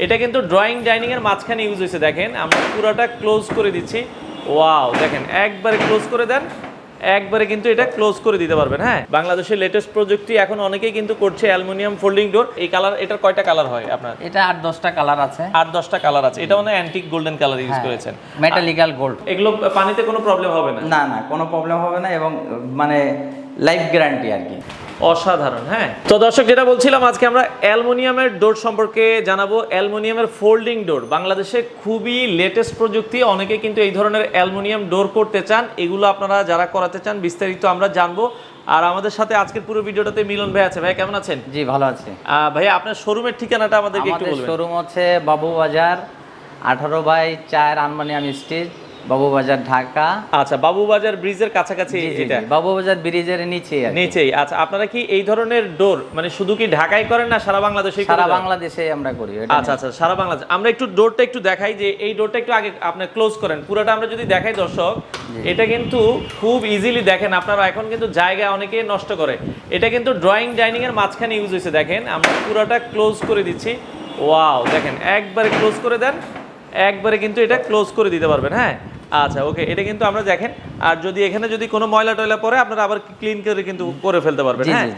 এটা কিন্তু drawing dining এর মাঝখানে ইউজ হয়েছে। দেখেন আমরা পুরোটা ক্লোজ করে দিচ্ছি। ওয়াও, দেখেন একবারে ক্লোজ করে দেন, একবারে কিন্তু এটা ক্লোজ করে দিতে পারবেন। হ্যাঁ, বাংলাদেশের লেটেস্ট প্রযুক্তি এখন অনেকেই কিন্তু করছে অ্যালুমিনিয়াম ফোল্ডিং ডোর। এই কালার, এটার কয়টা কালার হয় আপনার? এটা 8-10টা কালার আছে। 8-10টা কালার আছে। এটা মানে অ্যান্টিক গোল্ডেন কালার ইউজ করেছেন, মেটালিক্যাল গোল্ড। এগুলো পানিতে কোনো প্রবলেম হবে না? না না, কোনো প্রবলেম হবে না এবং মানে লাইফ গ্যারান্টি আর কি। অসাধারণ। হ্যাঁ, তো দর্শক যেটা বলছিলাম, আজকে আমরা অ্যালুমিনিয়ামের ডোর সম্পর্কে জানাবো। অ্যালুমিনিয়ামের ফোল্ডিং ডোর বাংলাদেশে খুবই লেটেস্ট প্রযুক্তি। অনেকে কিন্তু এই ধরনের অ্যালুমিনিয়াম ডোর করতে চান, এগুলো আপনারা যারা করাতে চান বিস্তারিত আমরা জানবো। আর আমাদের সাথে আজকের পুরো ভিডিওটাতে মিলন ভাই আছে। ভাই কেমন আছেন? জি ভালো আছি। ভাই আপনার শোরুমের ঠিকানাটা আমাদেরকে একটু বলবেন। শোরুম হচ্ছে বাবুবাজার 18/4 আনমানিয়াম স্ট্রিট, বাবুবাজার, ঢাকা। আচ্ছা, বাবুবাজার ব্রিজের কাছাকাছি এটা? বাবুবাজার ব্রিজের নিচেই। আচ্ছা, আপনারা কি এই ধরনের ডোর মানে শুধু কি ঢাকায় করেন না সারা বাংলাদেশে? সারা বাংলাদেশে আমরা করি। আচ্ছা আচ্ছা, সারা বাংলাদেশ। আমরা একটু ডোরটা একটু দেখাই, যে এই ডোরটা একটু আগে আপনি ক্লোজ করেন। পুরোটা আমরা যদি দেখাই দর্শক, এটা কিন্তু খুব ইজিলি দেখেন আপনারা। এখন কিন্তু জায়গা অনেকে নষ্ট করে। এটা কিন্তু ড্রয়িং ডাইনিং এর মাঝখানে ইউজ হয়েছে। দেখেন আমরা পুরোটা ক্লোজ করে দিচ্ছি। ওয়াও, দেখেন একবারে ক্লোজ করে দেন, একবারে কিন্তু এটা ক্লোজ করে দিতে পারবেন। হ্যাঁ, আচ্ছা ওকে। এটা কিন্তু আমরা দেখেন, আর যদি এখানে যদি কোনো ময়লা টয়লা পড়ে আপনারা আবার ক্লিন করে কিন্তু করে ফেলতে পারবেন। হ্যাঁ,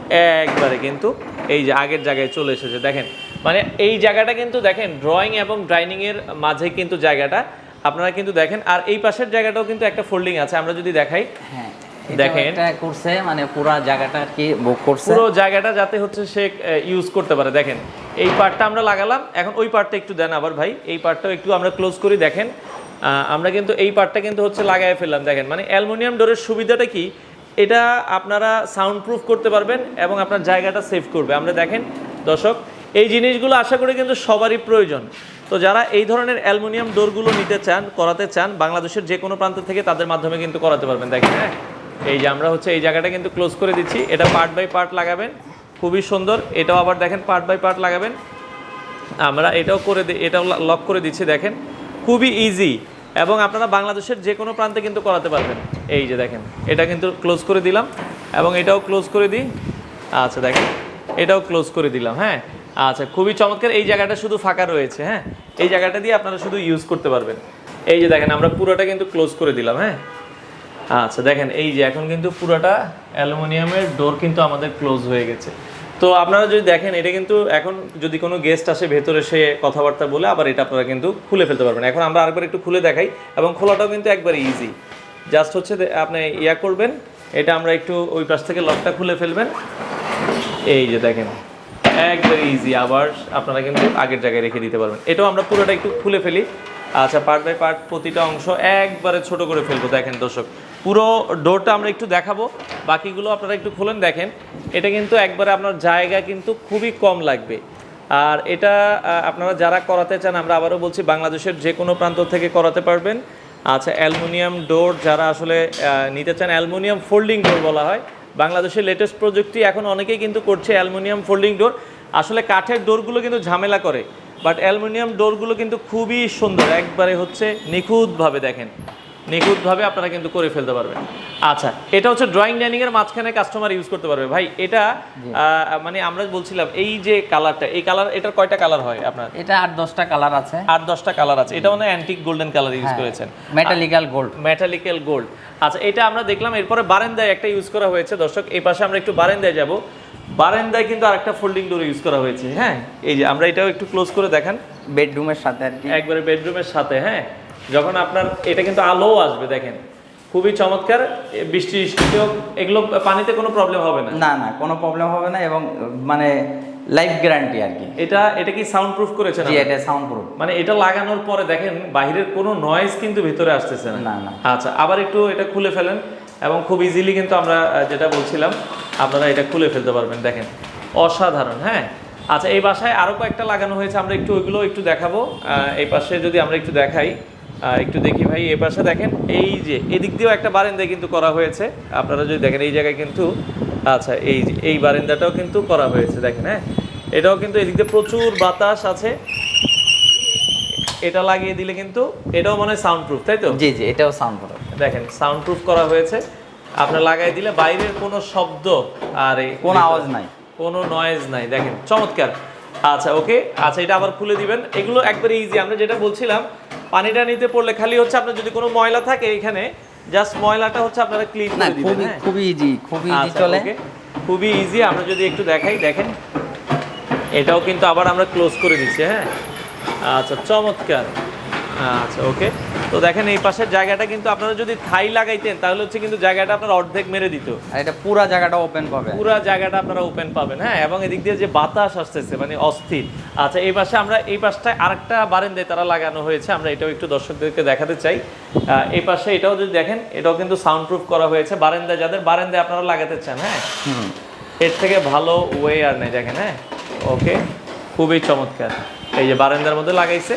একবারে কিন্তু এই যে আগের জায়গায় চলে এসেছে। দেখেন মানে এই জায়গাটা কিন্তু দেখেন ড্রয়িং এবং ডাইনিং এর মাঝে কিন্তু জায়গাটা আপনারা কিন্তু দেখেন। আর এই পাশের জায়গাটাও কিন্তু একটা ফোল্ডিং আছে, আমরা যদি দেখাই। হ্যাঁ, দেখেন এটা করছে মানে পুরো জায়গাটা আর কি বুক করছে, পুরো জায়গাটা যাতে হচ্ছে সে ইউজ করতে পারে। দেখেন এই পার্টটা আমরা লাগালাম, এখন ওই পার্টটা একটু দেন আবার ভাই। এই পার্টটাও একটু আমরা ক্লোজ করি। দেখেন আমরা কিন্তু এই পার্টটা কিন্তু হচ্ছে লাগাই ফেললাম। দেখেন মানে অ্যালুমিনিয়াম ডোরের সুবিধাটা কি, এটা আপনারা সাউন্ড প্রুফ করতে পারবেন এবং আপনার জায়গাটা সেভ করবে। আমরা দেখেন দর্শক, এই জিনিসগুলো আশা করি কিন্তু সবারই প্রয়োজন। তো যারা এই ধরনের অ্যালুমিনিয়াম ডোরগুলো নিতে চান, করাতে চান, বাংলাদেশের যে কোনো প্রান্ত থেকে তাদের মাধ্যমে কিন্তু করাতে পারবেন। দেখেন হ্যাঁ, এই যে আমরা হচ্ছে এই জায়গাটা কিন্তু ক্লোজ করে দিচ্ছি। এটা পার্ট বাই পার্ট লাগাবেন, খুবই সুন্দর। এটাও আবার দেখেন পার্ট বাই পার্ট লাগাবেন। আমরা এটাও করে এটাও লক করে দিচ্ছি। দেখেন খুবই ইজি, এবং আপনারা বাংলাদেশের যে কোনো প্রান্তে কিন্তু করাতে পারবেন। এই যে দেখেন এটা কিন্তু ক্লোজ করে দিলাম, এবং এটাও ক্লোজ করে দিই। আচ্ছা দেখেন এটাও ক্লোজ করে দিলাম। হ্যাঁ, আচ্ছা খুবই চমৎকার। এই জায়গাটা শুধু ফাঁকা রয়েছে। হ্যাঁ, এই জায়গাটা দিয়ে আপনারা শুধু ইউজ করতে পারবেন। এই যে দেখেন আমরা পুরোটা কিন্তু ক্লোজ করে দিলাম। হ্যাঁ, আচ্ছা দেখেন এই যে এখন কিন্তু পুরোটা অ্যালুমিনিয়ামের ডোর কিন্তু আমাদের ক্লোজ হয়ে গেছে। তো আপনারা যদি দেখেন, এটা কিন্তু এখন যদি কোনো গেস্ট আসে ভেতরে, সে কথাবার্তা বলে আবার এটা আপনারা কিন্তু খুলে ফেলতে পারবেন। এখন আমরা আরেকবার একটু খুলে দেখাই, এবং খোলাটাও কিন্তু একবারে ইজি। জাস্ট হচ্ছে আপনি ইয়া করবেন, এটা আমরা একটু ওই পাশ থেকে লকটা খুলে ফেলবেন। এই যে দেখেন একবারে ইজি, আবার আপনারা কিন্তু আগের জায়গায় রেখে দিতে পারবেন। এটাও আমরা পুরোটা একটু খুলে ফেলি। আচ্ছা, পার্ট বাই পার্ট প্রতিটা অংশ একবারে ছোট করে ফেলবো। দেখেন দর্শক, পুরো ডোরটা আমরা একটু দেখাবো, বাকিগুলো আপনারা একটু খুলেন। দেখেন এটা কিন্তু একবারে আপনার জায়গা কিন্তু খুবই কম লাগবে। আর এটা আপনারা যারা করাতে চান, আমরা আবারও বলছি, বাংলাদেশের যে কোনো প্রান্ত থেকে করাতে পারবেন। আচ্ছা, অ্যালুমিনিয়াম ডোর যারা আসলে নিতে চান, অ্যালুমিনিয়াম ফোল্ডিং ডোর বলা হয়। বাংলাদেশের লেটেস্ট প্রযুক্তি, এখন অনেকেই কিন্তু করছে অ্যালুমিনিয়াম ফোল্ডিং ডোর। আসলে কাঠের ডোরগুলো কিন্তু ঝামেলা করে, বাট অ্যালুমিনিয়াম ডোরগুলো কিন্তু খুবই সুন্দর, একবারে হচ্ছে নিখুঁতভাবে। দেখেন নিখুঁতভাবে আপনারা কিন্তু করে ফেলতে পারবেন। আচ্ছা, এটা হচ্ছে ড্রয়িং ডাইনিং এর মাঝখানে কাস্টমার ইউজ করতে পারবে। ভাই এটা মানে আমরা বলছিলাম এই যে কালারটা, এই কালার, এটার কয়টা কালার হয় আপনার? এটা 8-10টা কালার আছে। 8-10টা কালার আছে। এটা মানে অ্যান্টিক গোল্ডেন কালার ইউজ করেছেন, মেটালিক্যাল গোল্ড। মেটালিক্যাল গোল্ড। আচ্ছা, এটা আমরা দেখলাম। এরপরে বারান্দায় একটা ইউজ করা হয়েছে। দর্শক এই পাশে আমরা একটু বারান্দায় যাব। বারান্দায় কিন্তু আরেকটা ফোল্ডিং ডোর ইউজ করা হয়েছে। হ্যাঁ, এই যে আমরা এটাও একটু ক্লোজ করে দেখান। বেডরুমের সাথে আর কি, একবারে বেডরুমের সাথে। হ্যাঁ, যখন আপনার এটা কিন্তু আলোও আসবে। দেখেন খুবই চমৎকার। বৃষ্টি এগুলো পানিতে কোনো প্রবলেম হবে না? না না, কোনো প্রবলেম হবে না এবং মানে লাইফ গ্যারান্টি আর কি। এটা কি সাউন্ড প্রুফ করেছেন? জি, এটা সাউন্ড প্রুফ। মানে এটা লাগানোর পরে দেখেন বাইরের কোনো নয়েজ কিন্তু ভিতরে আসতেছে না। না। আচ্ছা, আবার একটু এটা খুলে ফেলেন, এবং খুব ইজিলি কিন্তু আমরা যেটা বলছিলাম আপনারা এটা খুলে ফেলতে পারবেন। দেখেন অসাধারণ। হ্যাঁ, আচ্ছা এই বাসায় আরও কয়েকটা লাগানো হয়েছে, আমরা একটু ওইগুলো একটু দেখাবো। এই পাশে যদি আমরা একটু দেখাই, একটু দেখি ভাই। এই পাশে দেখেন এই যে এদিক দিয়েও একটা বারান্দায় কিন্তু করা হয়েছে। আপনারা যদি দেখেন এই জায়গায় কিন্তু, আচ্ছা এই যে এই বারান্দাটাও কিন্তু করা হয়েছে। দেখেন হ্যাঁ, এটাও কিন্তু এদিক দিয়ে প্রচুর বাতাস আছে। এটা লাগিয়ে দিলে কিন্তু এটাও মনে হয় সাউন্ড প্রুফ, তাই তো? জি জি, এটাও সাউন্ড প্রুফ। দেখেন সাউন্ড প্রুফ করা হয়েছে। আপনার লাগাই দিলে বাইরের কোনো শব্দ আর কোনো আওয়াজ নাই, কোনো নয়েজ নাই। দেখেন চমৎকার। আচ্ছা ওকে, আচ্ছা এটা আবার খুলে দিবেন। এগুলো একবারে ইজি, আমরা যেটা বলছিলাম পানিটা নিতে পড়লে খালি হচ্ছে আপনার যদি কোনো ময়লা থাকে এখানে জাস্ট ময়লাটা হচ্ছে আপনারা ক্লিন না করে দিবেন। খুবই হ্যাঁ খুবই ইজি, খুবই ইজি আচ্ছা, চলে। okay, খুবই ইজি। আমরা যদি একটু দেখাই, দেখেন এটাও কিন্তু আবার আমরা ক্লোজ করে দিচ্ছি। হ্যাঁ আচ্ছা চমৎকার। আচ্ছা ওকে, তো দেখেন এই পাশের জায়গাটা কিন্তু আপনারা যদি থাই লাগাইতেন তাহলে হচ্ছে কিন্তু জায়গাটা আপনার অর্ধেক মেরে দিত। আর এটা পুরা জায়গাটা ওপেন পাবে। পুরো জায়গাটা আপনারা ওপেন পাবেন। হ্যাঁ, এবং এদিক দিয়ে যে বাতাস আসতেছে মানে অস্থির। আচ্ছা এই পাশে আমরা এই পাশটায় আরেকটা বারান্দায় তারা লাগানো হয়েছে, আমরা এটাও একটু দর্শকদেরকে দেখাতে চাই। এই পাশে এটাও যদি দেখেন এটাও কিন্তু সাউন্ড প্রুফ করা হয়েছে। বারান্দায় যাদের বারান্দায় আপনারা লাগাতে চান, হ্যাঁ এর থেকে ভালো ওয়ে আর নেই। দেখেন হ্যাঁ ওকে, খুবই চমৎকার। এই যে বারান্দার মধ্যে লাগাইছে,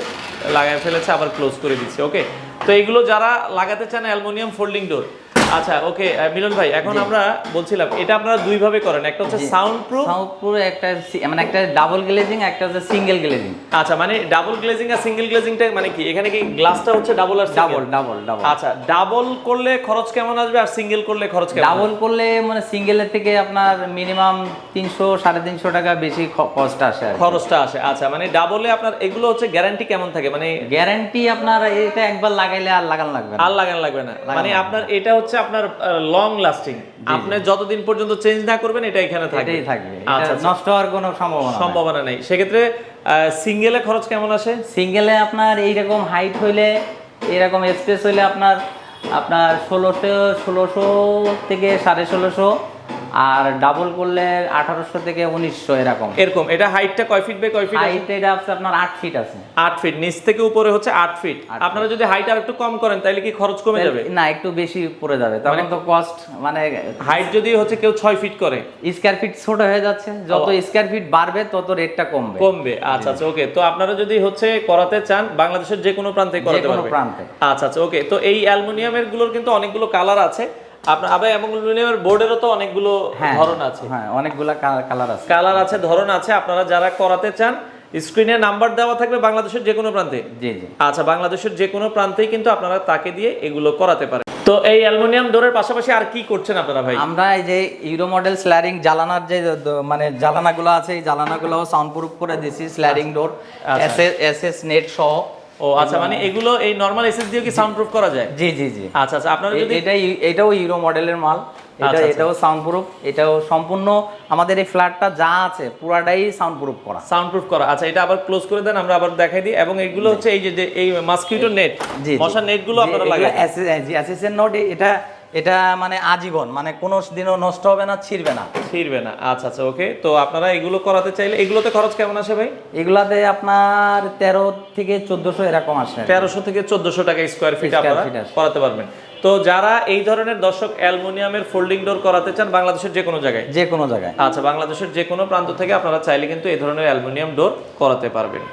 লাগাই ফেলেছে, আবার ক্লোজ করে দিচ্ছে। ওকে, তো এইগুলো যারা লাগাতে চান অ্যালুমিনিয়াম ফোল্ডিং ডোর। আচ্ছা ওকে মিলন ভাই, এখন আমরা বলছিলাম এটা আপনারা দুই ভাবে করেন, একটা হচ্ছে সাউন্ড প্রুফ, একটা মানে একটা ডাবল গ্লেজিং, একটা হচ্ছে সিঙ্গেল গ্লেজিং। আচ্ছা মানে ডাবল গ্লেজিং আর সিঙ্গেল গ্লেজিংটা মানে কি, এখানে কি গ্লাসটা হচ্ছে ডাবল আর ডাবল ডাবল ডাবল। আচ্ছা ডাবল করলে খরচ কেমন আসবে আর সিঙ্গেল করলে খরচ কেমন? ডাবল করলে মানে সিঙ্গেলের থেকে আপনার মিনিমাম 300-350 টাকা বেশি কস্ট আসে আর কি। খরচটা আসে। আচ্ছা মানে ডাবলে আপনার এগুলো হচ্ছে গ্যারান্টি কেমন থাকে? মানে গ্যারান্টি আপনার এটা একবার লাগাইলে আর লাগান লাগবে না। আর লাগান লাগবে না, মানে আপনার এটা হচ্ছে আপনার লং লাস্টিং, আপনি যতদিন পর্যন্ত চেঞ্জ না করবেন এটা এখানে থাকবে। এটাই থাকবে, আচ্ছা এটা নষ্ট হওয়ার কোনো সম্ভাবনা নেই। সেক্ষেত্রে সিঙ্গেলে খরচ কেমন আসে? সিঙ্গেলে আপনার এইরকম হাইট হইলে, এরকম স্পেস হইলে আপনার 1600 থেকে 1650, আর ডাবল করলে 1800 থেকে 1900 এরকম। এরকম। এটা হাইটটা কয় ফিট বাই কয় ফিট? হাইট এটা আছে আপনার 8 ফিট আছে। 8 ফিট, নিচ থেকে উপরে হচ্ছে 8 ফিট। আপনারা যদি হাইট আর একটু কম করেন তাহলে কি খরচ কমে যাবে? না একটু বেশি পড়ে যাবে, তখন তো কস্ট মানে হাইট যদি হচ্ছে কেউ 6 ফিট করে, স্কয়ার ফিট ছোট হয়ে যাচ্ছে, যত স্কয়ার ফিট বাড়বে তত রেটটা কমবে। আচ্ছা আচ্ছা ওকে, তো আপনারা যদি হচ্ছে করাতে চান বাংলাদেশের যে কোনো প্রান্তে করাতে যে কোনো পারবেন। প্রান্তে। আচ্ছা আচ্ছা ওকে, তো এই অ্যালুমিনিয়ামের গুলোর কিন্তু অনেকগুলো কালার আছে। আপনার আবার অ্যালুমিনিয়ামের বোর্ডেরও তো অনেকগুলো ধরন আছে। হ্যাঁ অনেকগুলা কালার আছে, ধরন আছে। আপনারা যারা করাতে চান স্ক্রিনে নাম্বার দেওয়া থাকবে বাংলাদেশের যে কোনো প্রান্তে। জি জি। আচ্ছা বাংলাদেশের যে কোনো প্রান্তেই কিন্তু আপনারা তাকে দিয়ে এগুলো করাতে পারেন। তো এই অ্যালুমিনিয়াম ডোরের পাশাপাশি আর কি করছেন আপনারা ভাই? আমরা এই যে ইউরো মডেল স্ল্যাডিং জালানার যে মানে জালানাগুলো আছে, এই জালানাগুলোও সাউন্ড প্রুফ করে দিয়েছি, স্ল্যাডিং ডোর এসএস নেট সহ। ও আচ্ছা, মানে এগুলো এই নরমাল এসএস দিয়ে কি সাউন্ড প্রুফ করা যায়? জি জি জি। আচ্ছা আচ্ছা, আপনারা যদি এটাও ইউরো মডেলের মাল, এটাও সাউন্ড প্রুফ, এটাও সম্পূর্ণ আমাদের এই ফ্ল্যাটটা যা আছে পুরাটাই সাউন্ড প্রুফ করা। সাউন্ড প্রুফ করা। আচ্ছা এটা আবার ক্লোজ করে দেন, আমরা আবার দেখাই দিই। এবং এগুলো হচ্ছে এই যে এই মসকিউটো নেট, মশার নেটগুলো আপনারা লাগান। অ্যাসিসেন্ট নোট, এটা মানে আজীবন, মানে কোনো দিনও নষ্ট হবে না, ছিড়বে না। আচ্ছা আচ্ছা ওকে, তো আপনারা এগুলো করাতে চাইলে এগুলোতে খরচ কেমন আসে ভাই? এগুলাতে আপনার 13 থেকে 1400 এরকম আসে। 1300 থেকে 1400 টাকা স্কয়ার ফিট আপনারা করাতে পারবেন। তো যারা এই ধরনের দর্শক অ্যালুমিনিয়ামের ফোল্ডিং ডোর করাতে চান বাংলাদেশের যে কোনো জায়গায়, আচ্ছা বাংলাদেশের যে কোনো প্রান্ত থেকে আপনারা চাইলে কিন্তু এই ধরনের অ্যালুমিনিয়াম ডোর করাতে পারবেন।